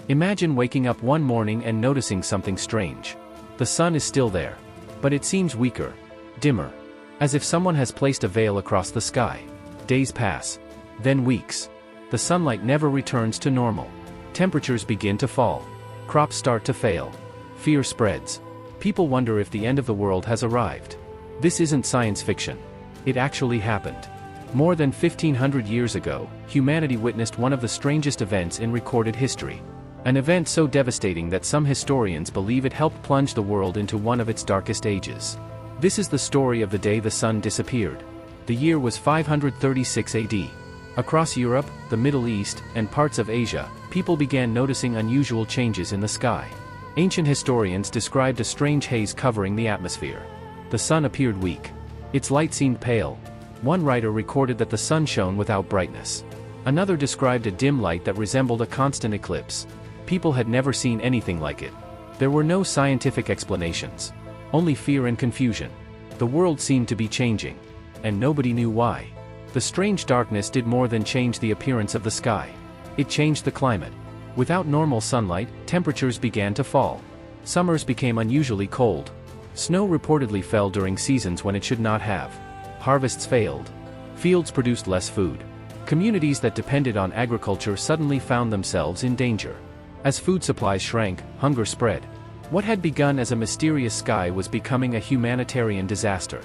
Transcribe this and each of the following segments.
Imagine waking up one morning and noticing something strange. The sun is still there, but it seems weaker, dimmer, as if someone has placed a veil across the sky. Days pass, then weeks. The sunlight never returns to normal. Temperatures begin to fall. Crops start to fail. Fear spreads. People wonder if the end of the world has arrived. This isn't science fiction. It actually happened. More than 1500 years ago, humanity witnessed one of the strangest events in recorded history. An event so devastating that some historians believe it helped plunge the world into one of its darkest ages. This is the story of the day the sun disappeared. The year was 536 AD. Across Europe, the Middle East, and parts of Asia, people began noticing unusual changes in the sky. Ancient historians described a strange haze covering the atmosphere. The sun appeared weak. Its light seemed pale. One writer recorded that the sun shone without brightness. Another described a dim light that resembled a constant eclipse. People had never seen anything like it. There were no scientific explanations. Only fear and confusion. The world seemed to be changing. And nobody knew why. The strange darkness did more than change the appearance of the sky. It changed the climate. Without normal sunlight, temperatures began to fall. Summers became unusually cold. Snow reportedly fell during seasons when it should not have. Harvests failed. Fields produced less food. Communities that depended on agriculture suddenly found themselves in danger. As food supplies shrank, hunger spread. What had begun as a mysterious sky was becoming a humanitarian disaster.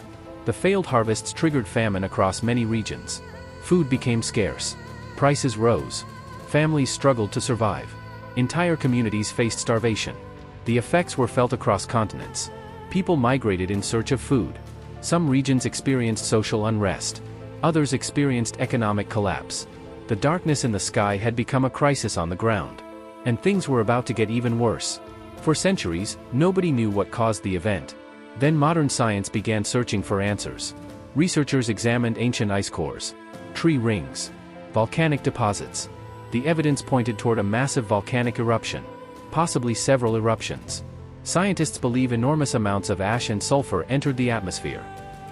The failed harvests triggered famine across many regions. Food became scarce. Prices rose. Families struggled to survive. Entire communities faced starvation. The effects were felt across continents. People migrated in search of food. Some regions experienced social unrest. Others experienced economic collapse. The darkness in the sky had become a crisis on the ground. And things were about to get even worse. For centuries, nobody knew what caused the event. Then modern science began searching for answers. Researchers examined ancient ice cores, tree rings, volcanic deposits. The evidence pointed toward a massive volcanic eruption, possibly several eruptions. Scientists believe enormous amounts of ash and sulfur entered the atmosphere.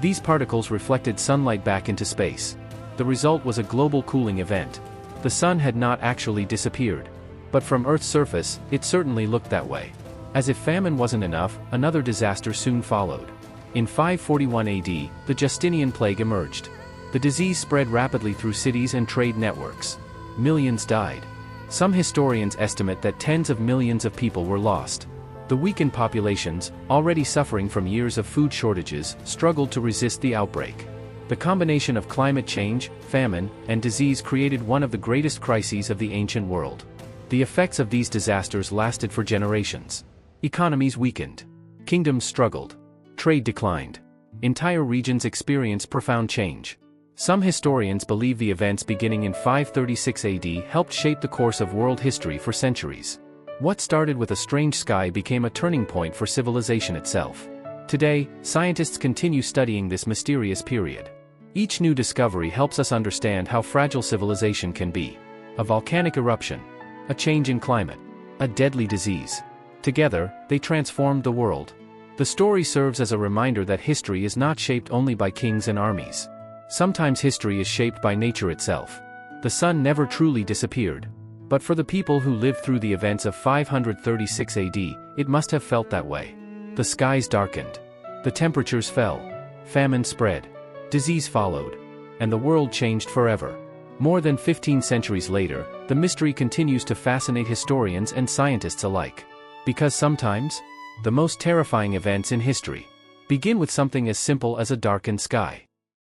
These particles reflected sunlight back into space. The result was a global cooling event. The sun had not actually disappeared. But from Earth's surface, it certainly looked that way. As if famine wasn't enough, another disaster soon followed. In 541 AD, the Justinian plague emerged. The disease spread rapidly through cities and trade networks. Millions died. Some historians estimate that tens of millions of people were lost. The weakened populations, already suffering from years of food shortages, struggled to resist the outbreak. The combination of climate change, famine, and disease created one of the greatest crises of the ancient world. The effects of these disasters lasted for generations. Economies weakened. Kingdoms struggled. Trade declined. Entire regions experienced profound change. Some historians believe the events beginning in 536 AD helped shape the course of world history for centuries. What started with a strange sky became a turning point for civilization itself. Today, scientists continue studying this mysterious period. Each new discovery helps us understand how fragile civilization can be. A volcanic eruption, a change in climate, a deadly disease. Together, they transformed the world. The story serves as a reminder that history is not shaped only by kings and armies. Sometimes history is shaped by nature itself. The sun never truly disappeared. But for the people who lived through the events of 536 AD, it must have felt that way. The skies darkened. The temperatures fell. Famine spread. Disease followed. And the world changed forever. More than 15 centuries later, the mystery continues to fascinate historians and scientists alike. Because sometimes, the most terrifying events in history begin with something as simple as a darkened sky.